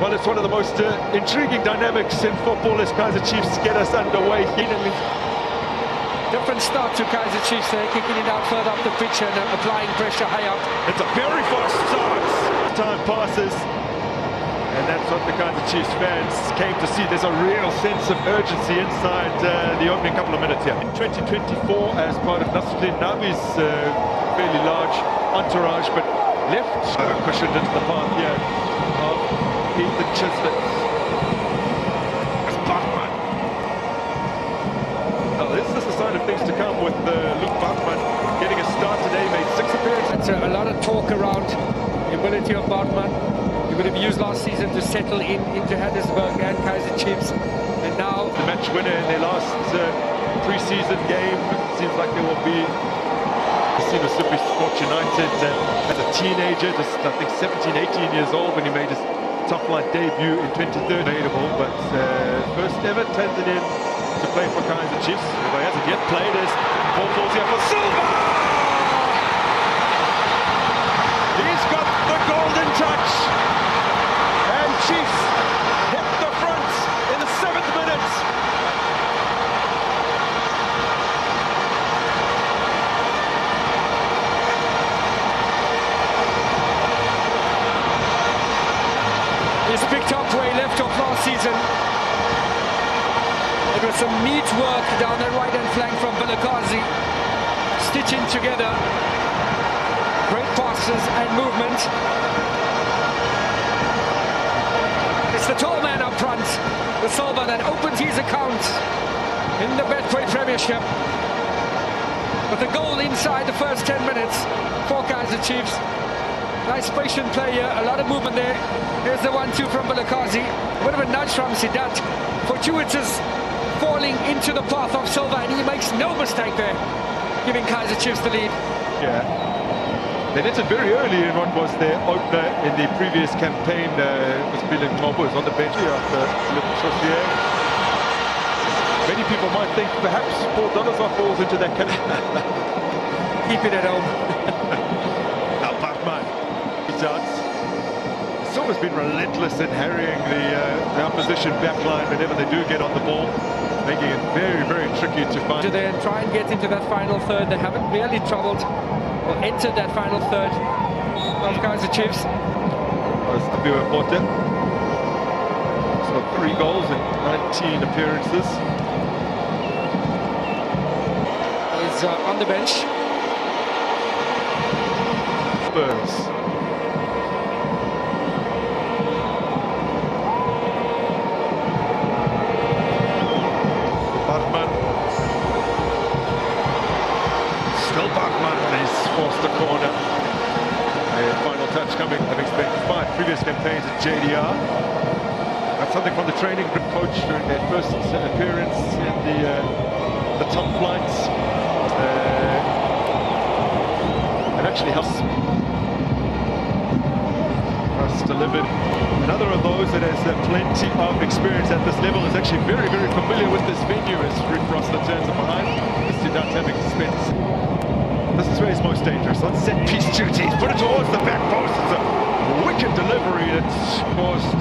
Well, it's one of the most intriguing dynamics in football as Kaizer Chiefs get us underway. Different start to Kaizer Chiefs. They're kicking it out further up the pitch and applying pressure high up. It's a very fast start. Time passes. And that's what the Kaizer Chiefs fans came to see. There's a real sense of urgency inside the opening couple of minutes here. In 2024, as part of Nasruddin Nabi's fairly large entourage, but left cushioned into the path here of Ethan Chislett. It's Bachmann. Now this is a sign of things to come with Luke Bachmann getting a start today, made 6 appearances. That's a lot of talk around the ability of Bachmann. He would have used last season to settle into Johannesburg and Kaizer Chiefs, and now the match winner in their last pre-season game. Seems like there will be Kruger United as a teenager, just I think 17, 18 years old when he made his top-flight debut in 2013. Available, but first ever Tanzanian to play for Kaizer Chiefs. If he hasn't yet played, as ball falls here for Silva. He's got the golden touch. Chiefs hit the front in the 7th minute. he's picked up where he left off last season. It was some neat work down the right-hand flank from Beltway, stitching together great passes and movement. It's the tall man up front, the Silva, that opens his account in the beltway premiership. With a goal inside the first 10 minutes for Kaizer Chiefs. Nice patient play here, a lot of movement there. Here's the 1-2 from Beltway. A bit of a nudge from Sidat. Fortuitous falling into the path of Silva, and he makes no mistake there, giving Kaizer Chiefs the lead. Yeah. They did it very early in what was their opener in the previous campaign. Was Billy Mbobo was on the bench here after Chaussier. Many people might think perhaps Paul Donazov falls into that category. Keep it at home. Now Bachmann, he starts. Silva's been relentless in harrying the opposition backline whenever they do get on the ball, making it very, very tricky to find. Do they try and get into that final third? They haven't really troubled or entered that final third of Kaizer Chiefs. So 3 goals in 19 appearances. He's on the bench. Burns. Bachmann. Still Bachmann, and he's forced the corner. And final touch coming, having spent 5 previous campaigns at JDR. That's something from the training group coach during their first appearance in the top flights. It actually helps us delivered. Another of those that has plenty of experience at this level, is actually very, very familiar with this venue as Rick Rossler turns it behind. Sidat having spent. This is where he's most dangerous, on set-piece duties. Put it towards the back post. It's a wicked delivery that's caused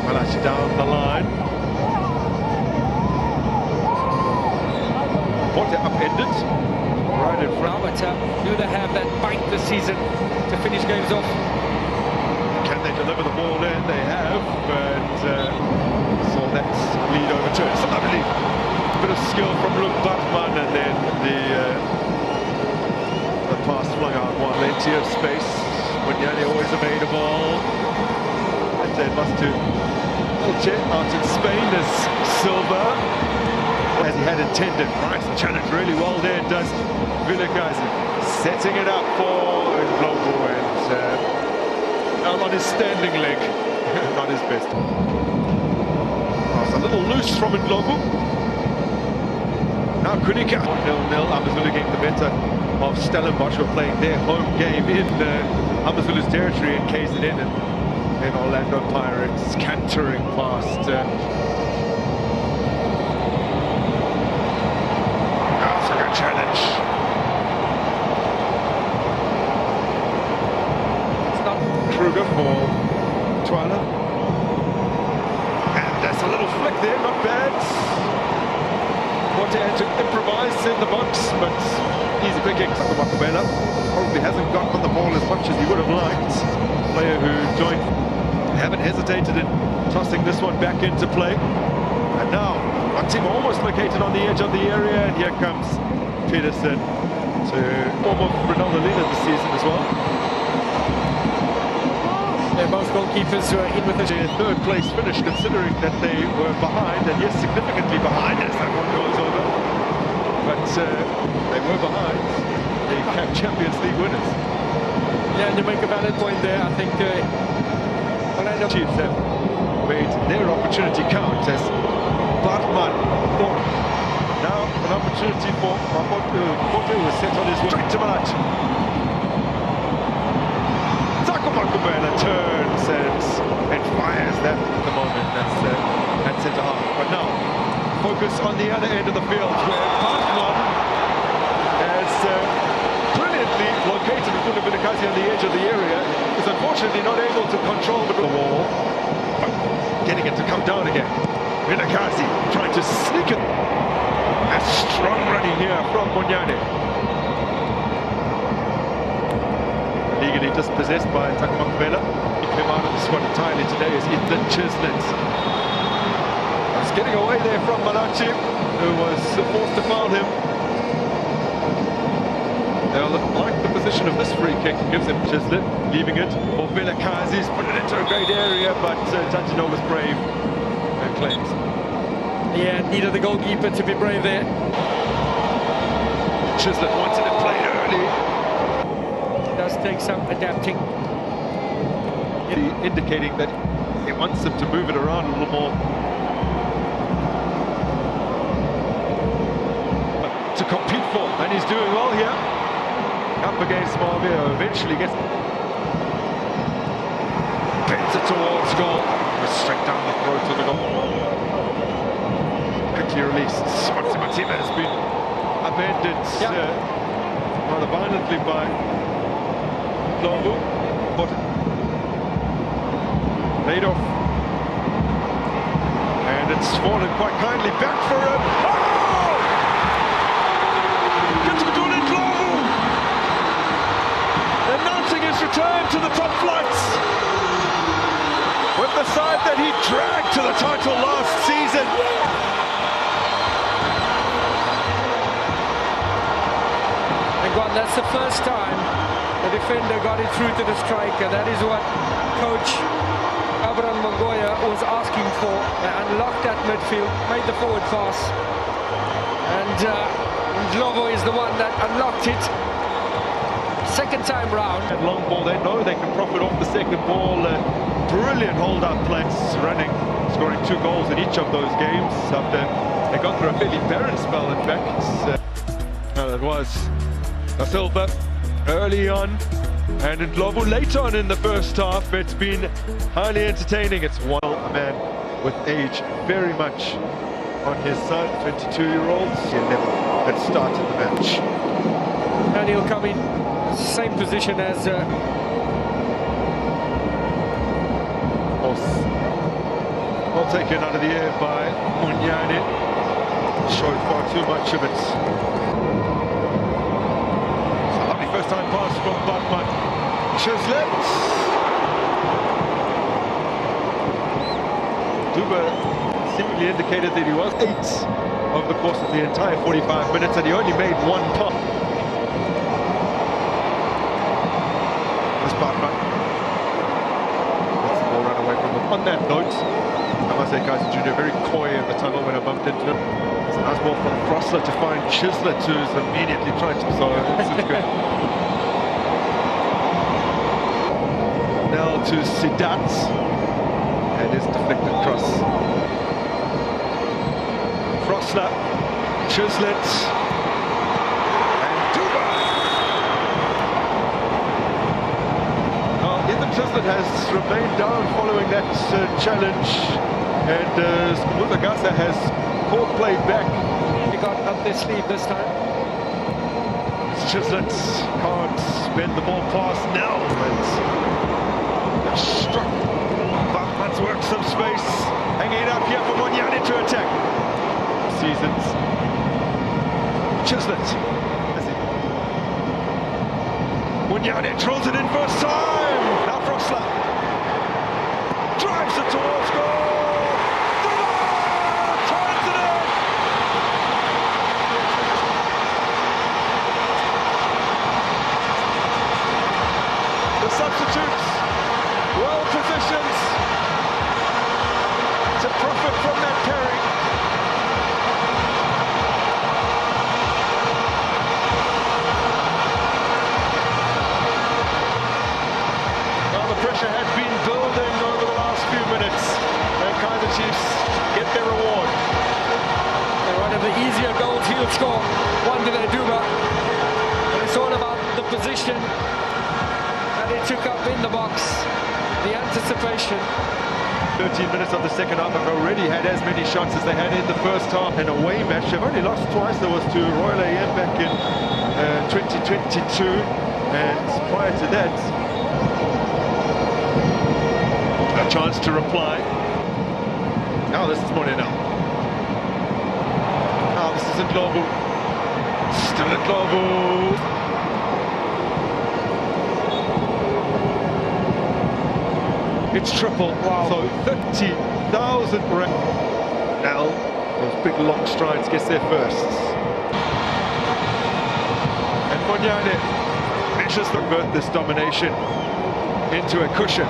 Malachi down the line. What upended right in front. But do they have that bite this season to finish games off? Can they deliver the ball in? They have, but so that's lead over to it. It's a lovely bit of skill from Luke Bachmann, and then the pass flung out one. Plenty of space. Munyani always available. And then must to Elche out in Spain as Silva, as he had intended. Nice challenge, really well there. Does Kaizer setting it up for Ndlovu, and out on his standing leg, not his best. Oh, it's a little loose from Ndlovu. Now Kunika 0-0. AmaZulu getting the better of Stellenbosch, who are playing their home game in AmaZulu's territory in KZN, and then Orlando Pirates cantering past. Challenge. It's not Kruger for Twala. And that's a little flick there, not bad. Monte had to improvise in the box, but easy picking. Makubela probably hasn't got on the ball as much as he would have liked. Player who joined, haven't hesitated in tossing this one back into play. And now, one team almost located on the edge of the area, and here comes Peterson to form of Ronaldo Lina this season as well. Yeah, both goalkeepers were in with Their third place finish, considering that they were behind, and yes, significantly behind as that one goes over. But they were behind the Champions League winners. Yeah, and you make a valid point there. I think Kaizer Chiefs have made their opportunity count as Batman thought. Now an opportunity for Mapote was set on his way straight to Malachi. Makubela turns and fires that at the moment. That's at centre half. But now, focus on the other end of the field where Batman has brilliantly located Vilakazi on the edge of the area. Is unfortunately not able to control the wall, but getting it to come down again. Vilakazi trying to sneak it. A strong running here from Munyane. Legally dispossessed by Makubela. He came out of the squad entirely today as Ethan Chislett. He's getting away there from Malachi, who was forced to foul him. They'll like the position of this free kick. Gives him Chislett, leaving it for Vilakazi. He's put it into a great area, but Tantino was brave and claims. yeah, needed the goalkeeper to be brave there. Chislett wanted it played early. It does take some adapting. Indicating that he wants him to move it around a little more. But to compete for, and he's doing well here. Up against Marvio, eventually gets bends it towards goal. Straight down the throat of the goal. Quickly released. Matima has been upended rather violently by Lombu. But laid off. And it's fallen quite kindly back for him. Oh! Announcing his return to the top flights with the side that he dragged to the title last season. And that's the first time the defender got it through to the striker. That is what coach Abraham Mongoya was asking for. They unlocked that midfield, made the forward pass, and Glovo is the one that unlocked it. Second time round. And long ball, they know they can profit off the second ball. Brilliant hold-up plays, running, scoring 2 goals in each of those games after they got through a fairly barren spell, in fact. That was Da Silva early on, and in Glovo late on in the first half. It's been highly entertaining. It's a man with age very much on his side, 22-year-olds. He never had started the match. And he'll come in same position as well taken out of the air by Munyane. Showed far too much of it. It's a lovely first time pass from Batman. Chislett. Duba seemingly indicated that he was 8 over the course of the entire 45 minutes, and he only made 1 pass. Batman. Let's the ball run away from him. On that note, I must say Kaizer Jr. very coy in the tunnel when I bumped into him. It's a nice ball from Frosler to find Chislett, who's immediately trying to... So it's good. Now to Sidat, and his deflected cross. Frosler, Chislett, Chislett has remained down following that challenge, and Mutagasa has caught play back. He got up their sleeve this time. Chislett can't bend the ball past now, and struck seasons. Chislett. Munyane drills it in first time. Now Frosler drives it towards goal. Turns it in. The substitutes well positioned to profit from that carry. Pressure had been building over the last few minutes, and Kaizer Chiefs get their reward. One of the easier goals he'll score, one to Duba. And it's all about the position that he took up in the box, the anticipation. 13 minutes of the second half have already had as many shots as they had in the first half. An away match, they've only lost twice. There was to Royal AM back in 2022, and prior to that, a chance to reply. Now this is Moreno. Now this is Ndlovu. Still Ndlovu. It's triple. Wow. So 30,000 now those big long strides gets there first. And Munyane measures to convert this domination into a cushion.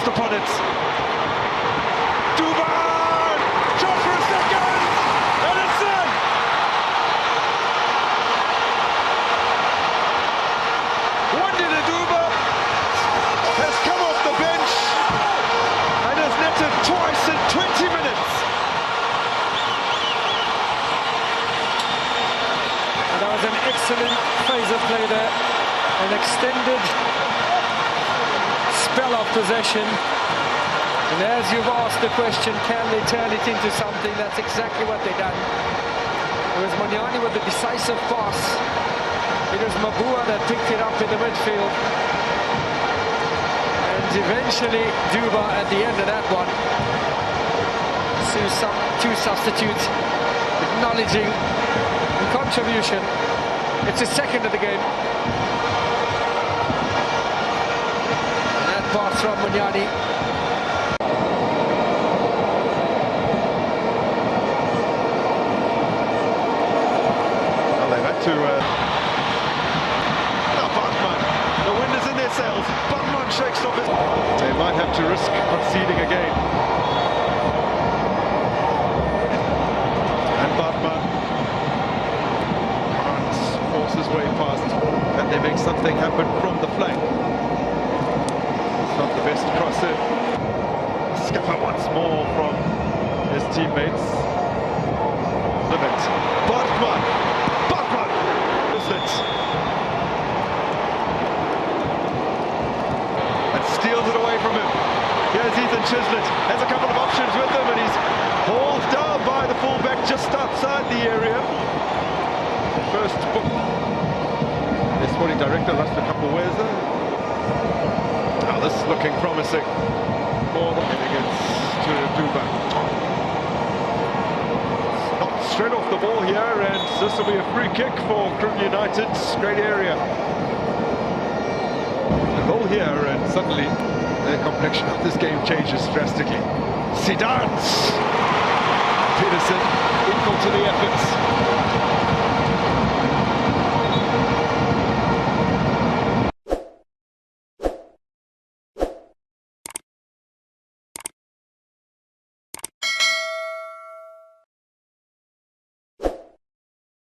Upon it. Duban! Shot for a second! And it's in! Wandile Duba has come off the bench and has netted twice in 20 minutes. And that was an excellent phase of play there. An extended spell of possession, and as you've asked the question, can they turn it into something? That's exactly what they've done. It was Munyane with the decisive pass. It was Mabua that picked it up in the midfield, and eventually Duba at the end of that one. Two substitutes acknowledging the contribution. It's his second of the game. Pass from Munyane. Well, they've had to... Now Bartman, the wind is in their sails. Bartman shakes off it. They might have to risk conceding again. And Bartman can't force his way past. And they make something happen from the flank. Not the best cross in. Skipper once more from his teammates. Limit. Bartman! Bartman! Is it? And steals it away from him. Here's Ethan Chislett. Has a couple of options with him, and he's hauled down by the fullback just outside the area. First book. The sporting director lost a couple of ways there. Now this is looking promising for the against Duba. Knocked straight off the ball here, and this will be a free kick for Kruger United. Great area. A goal here, and suddenly the complexion of this game changes drastically. Zidane! Peterson equal to the efforts.